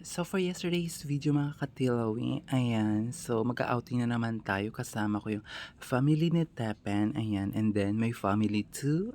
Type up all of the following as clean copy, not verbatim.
So for yesterday's video mga katilawi, ayan, so mag-outing na naman tayo kasama ko yung family ni Tepen, ayan, and then may family too.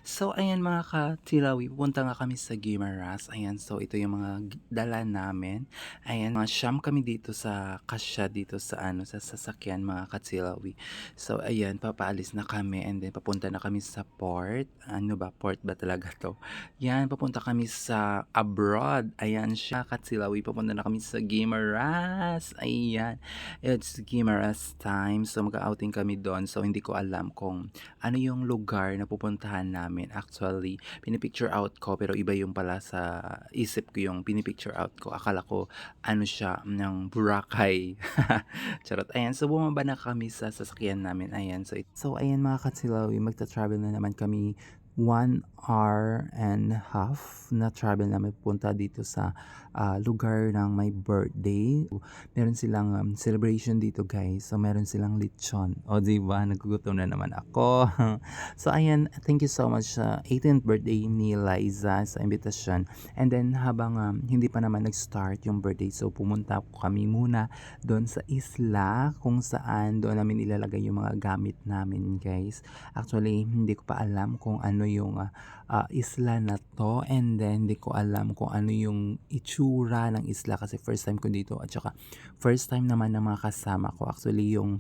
So ayan mga katilawi, pupunta nga kami sa Guimaras, ayan, so ito yung mga dala namin, ayan, mga siyam kami dito sa kasya dito sa sa sasakyan mga katilawi. So ayan, papaalis na kami and then papunta na kami sa port, ano ba, port ba talaga to? Yan, papunta kami sa abroad. Ayan siya, Katsilawi. Papunta na kami sa Guimaras. Ayan. It's Guimaras time. So, mag-outing kami doon. So, hindi ko alam kung ano yung lugar na pupuntahan namin. Actually, pinipicture out ko. Pero iba yung pala sa isip ko yung pinipicture out ko. Akala ko, ano siya, ng Boracay. Charot. Ayan. So, bumaba na kami sa sasakyan namin. Ayan. So ayan mga Katsilawi. Magta-travel na naman kami 1 hour and a half na travel namin punta dito sa lugar ng my birthday. Meron silang celebration dito guys. So meron silang lechon. O diba, nagugutom na naman ako. So ayan, thank you so much sa 18th birthday ni Liza sa invitation. And then habang hindi pa naman nag-start yung birthday, so pumunta kami muna doon sa isla kung saan doon namin ilalagay yung mga gamit namin guys. Actually, hindi ko pa alam kung ano yung isla na to, and then hindi ko alam kung ano yung itsura ng isla kasi first time ko dito at saka first time naman ng mga kasama ko. Actually, yung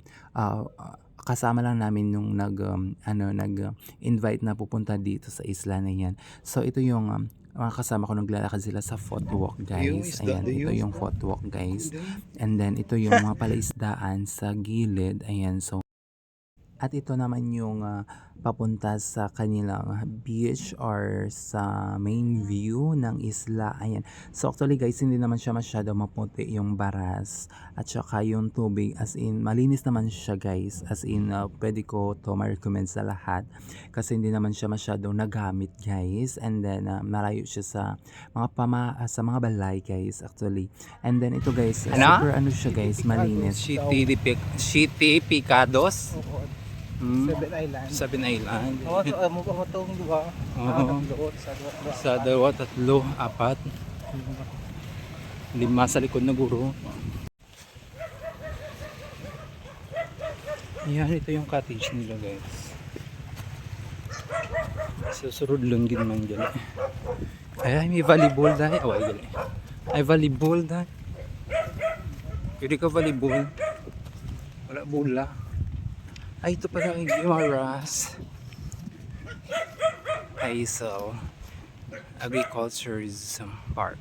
kasama lang namin nung nag-invite na pupunta dito sa isla na yan. So ito yung mga kasama ko, naglalakad sila sa photo walk guys. Ayan, ito yung photo walk guys. And then ito yung mga palaisdaan sa gilid. Ayan, so at ito naman yung papunta sa kanilang beach or sa main view ng isla. Ayan. So actually guys, hindi naman siya masyado maputi yung baras at saka yung tubig, as in malinis naman siya guys. As in pwede ko to ma-recommend sa lahat kasi hindi naman siya masyadong nagamit guys. And then malayo siya sa sa mga balay guys actually. And then ito guys, super ano siya guys, malinis. City Picados. Seven Island. Seven Island. Oo, mo pa matong duha. Oo. Sa dalawa, tatlo, apat, lima sa likod na guro. Yan, ito yung cottage nila guys. Susurod lang din man dyan. Ay, may volleyball dahil. Away dyan. Ay, volleyball dahil. Pwede ka volleyball. Wala bola. Ay, ito pala yung Guimaras. Ay, so agriculturism park.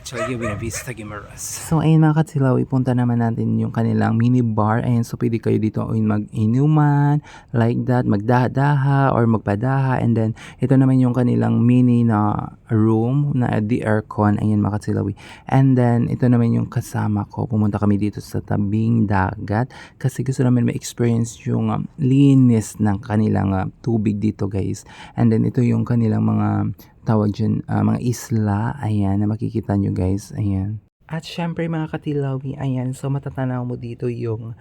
Chagyo Binavista Guimaras. So ayun mga katsilaw, ipunta naman natin yung kanilang mini bar. Ayun, so pwede kayo dito mag-inuman, like that, magdaha-daha or magpadaha. And then ito naman yung kanilang mini na room na the aircon. Ayun mga katsilaw. And then ito naman yung kasama ko. Pumunta kami dito sa tabing dagat kasi gusto namin ma-experience yung linis ng kanilang tubig dito guys. And then ito yung kanilang mga tawag dyan, mga isla, ayan, na makikita nyo guys, ayan. At syempre mga katilawi, ayan, so matatanaw mo dito yung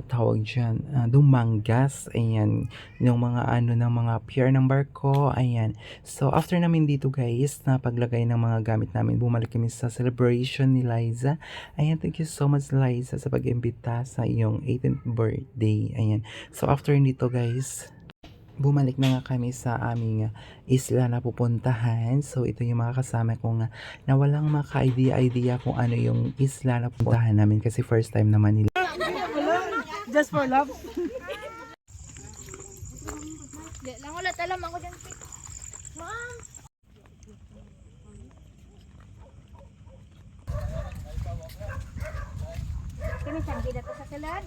tawag dyan, Dumangas, ayan, yung mga ng mga pier ng barko, ayan. So after namin dito guys, na paglagay ng mga gamit namin, bumalik kami sa celebration ni Liza. Ayan, thank you so much Liza sa pag-imbita sa iyong 18th birthday, ayan. So after nito guys, bumalik na nga kami sa aming isla na pupuntahan. So ito yung mga kasama kong na walang maka-idea kung ano yung isla na pupuntahan namin kasi first time naman nila. Just for love. Lang ulit alam ako dyan. Ma'am! Kami sanggi na to sa salad.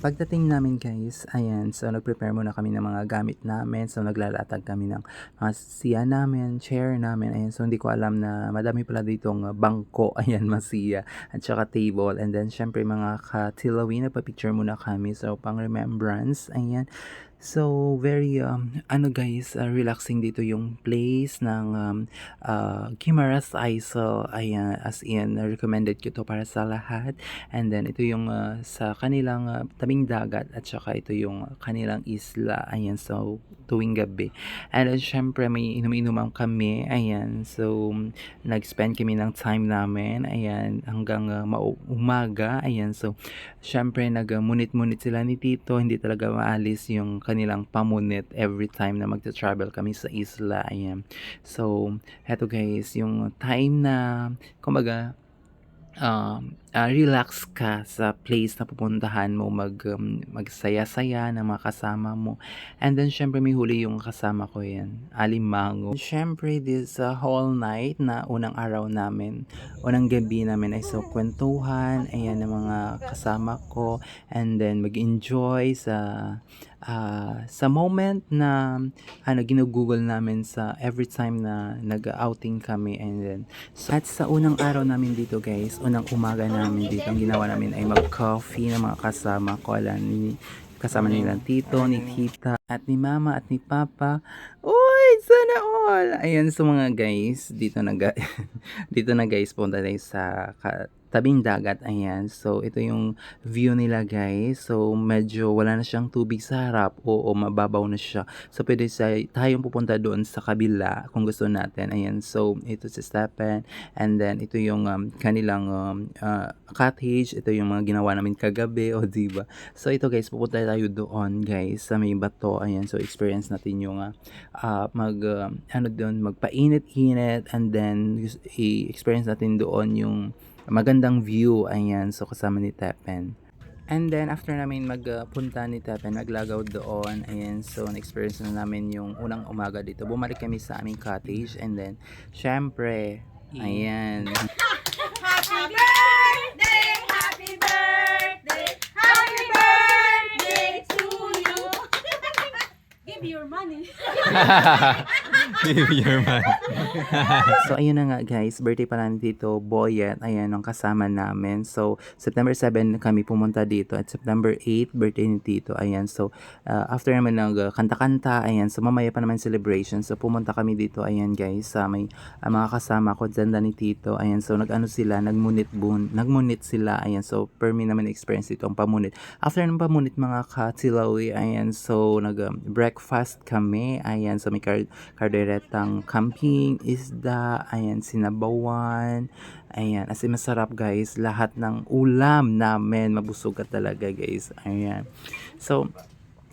Pagdating namin guys, ayan, so nag-prepare muna kami ng mga gamit namin. So naglalatag kami ng mga siya namin, chair namin. Ayan, so hindi ko alam na madami pala ditong bangko, ayan, masiya, at saka table. And then syempre mga katilawin, nagpa-picture muna kami. So pang remembrance, ayan. So, very, ano guys, relaxing dito yung place ng Guimaras Isle. Ayan, as in, recommended ko to para sa lahat. And then, ito yung sa kanilang tabing dagat at saka ito yung kanilang isla. Ayan, so, tuwing gabi. And then, syempre, may inom-inuman kami. Ayan, so, nag-spend kami ng time namin. Ayan, hanggang umaga. Ayan, so, syempre, nag-munit-munit sila ni Tito. Hindi talaga maalis yung kanilang pamunit every time na magta-travel kami sa isla. Ayan. So, eto guys, yung time na, kumbaga, relax ka sa place na pupuntahan mo, magsaya-saya na mga kasama mo. And then, syempre, may huli yung kasama ko yan, Alimango. Syempre, this whole night na unang araw namin, unang gabi namin ay so kwentuhan, ayan, ng mga kasama ko, and then mag-enjoy sa moment na ginugugol namin sa every time na nag-outing kami. And then, so, at sa unang araw namin dito guys, unang umaga namin dito, ang ginawa namin ay mag-coffee ng mga kasama ko. Kasama nilang tito, ni tita, at ni mama, at ni papa. Uy, sana all! Ayan, so mga guys, dito na guys, punta tayo sa tabing dagat. Ayan, so ito yung view nila guys. So medyo wala na siyang tubig sa harap. Oo, mababaw na siya. So pwede tayong pupunta doon sa kabila kung gusto natin. Ayan, so ito si Stephen. And then ito yung kanilang cottage. Ito yung mga ginawa namin kagabi. O diba? So ito guys, pupunta tayo doon guys sa may bato. Ayan, so experience natin yung magpainit-init, and then i-experience natin doon yung magandang view. Ayan, so kasama ni Tepen. And then after namin magpunta ni Tepen, naglagaw doon. Ayan, so na-experience na namin yung unang umaga dito. Bumalik kami sa aming cottage, and then syempre, ayan. Happy birthday! Happy birthday! Happy birthday to you! Give your money. Give your money. So, ayun na nga guys, birthday pala ni Tito Boyet. Ayan, ang kasama namin. So, September 7 kami pumunta dito at September 8, birthday ni Tito. Ayan, so, after naman kanta-kanta, ayan, so mamaya pa naman celebration. So, pumunta kami dito, ayan guys, sa may mga kasama ko, dyan ni Tito. Ayan, so, nagmunit sila. Ayan, so, per me naman experience dito ang pamunit. After ng pamunit, mga katilawi, ayan, so, breakfast kami. Ayan, so, may karderetang camping, isda, ayan, sinabawan, ayan, as in masarap guys, lahat ng ulam namin, mabusog ka talaga guys. Ayan, so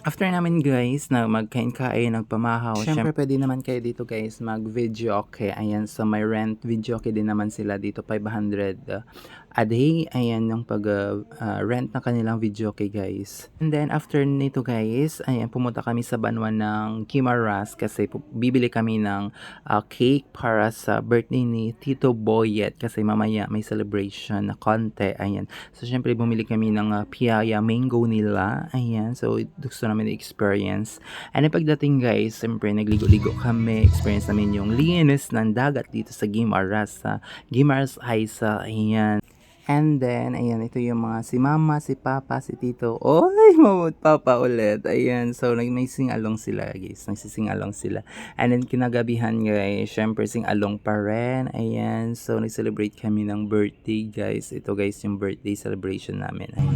after namin guys na magkain-kain, nagpamahaw, syempre pwede naman kayo dito guys mag-video okay. Ayan, so may rent video okay din naman sila dito, 500 a day. Ayan yung rent na kanilang video okay guys. And then after nito guys, ayan, pumunta kami sa Banwa ng Guimaras kasi bibili kami ng cake para sa birthday ni Tito Boyet kasi mamaya may celebration na konti. Ayan, so syempre bumili kami ng piyaya mango nila. Ayan, so gusto namin experience. And pagdating guys, syempre nagligo-ligo kami, experience namin yung linis ng dagat dito sa Guimaras, sa Guimaras Isle. Ayan. And then, ayan, ito yung mga si mama, si papa, si tito. Oy, mama at papa ulit. Ayan, so may sing-along sila guys. Nagsising-along sila. And then, kinagabihan guys, syempre sing-along pa rin. Ayan, so nag-celebrate kami ng birthday guys. Ito guys, yung birthday celebration namin. Ayan.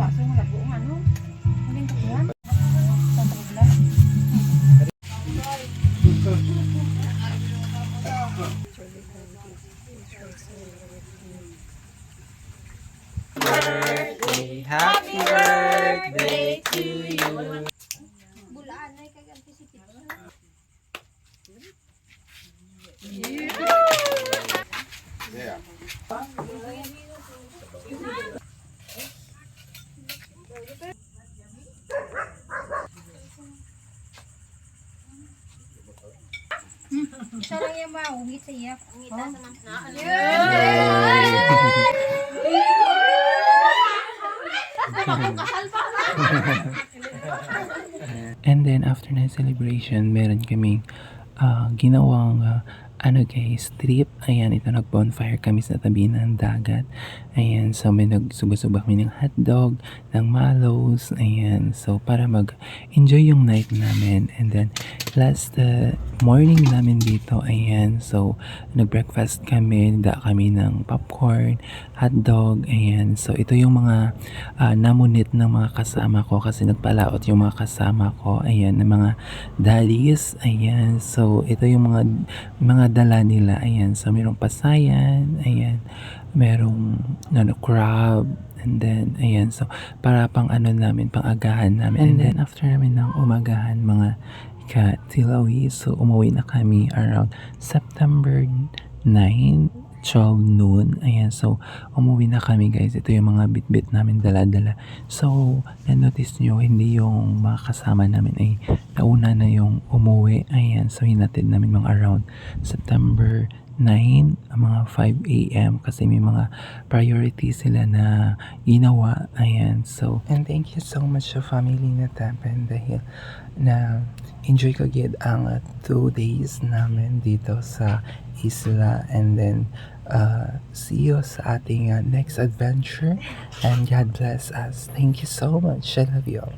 Happy birthday to you. Bulaan na kay anticipation. Yeah. Isa lang yung maungit sa iya. Ungita sa mga And then after na celebration, meron kaming ginawang ano guys, trip. Ayan, ito nag-bonfire kami sa tabi ng dagat. Ayan, so may nagsuba-suba kami ng hotdog, ng mallows. Ayan, so para mag-enjoy yung night namin. And then, last morning namin dito, ayan, so nag-breakfast kami, kami ng popcorn, hotdog, ayan. So ito yung mga namunit ng mga kasama ko kasi nagpalaot yung mga kasama ko. Ayan, ng mga daddies. Ayan, so ito yung mga dala nila. Ayan, so merong pasayan, ayan, merong crab, and then ayan, so para pang ano namin, pang agahan namin. And then after namin ng umagahan mga ka-tilawi, so umuwi na kami around September 9, 12 noon. Ayan, so umuwi na kami guys. Ito yung mga bit-bit namin dala-dala. So na-notice nyo, hindi yung mga kasama namin ay nauna na yung umuwi. Ayan, so hinatid namin mga around September 9, mga 5 a.m. kasi may mga priorities sila na ginawa. Ayan, so and thank you so much sa family na Tapan dahil na enjoy ko gid ang 2 days namin dito sa isla. And then see you sa ating next adventure, and God bless us. Thank you so much. I love you all.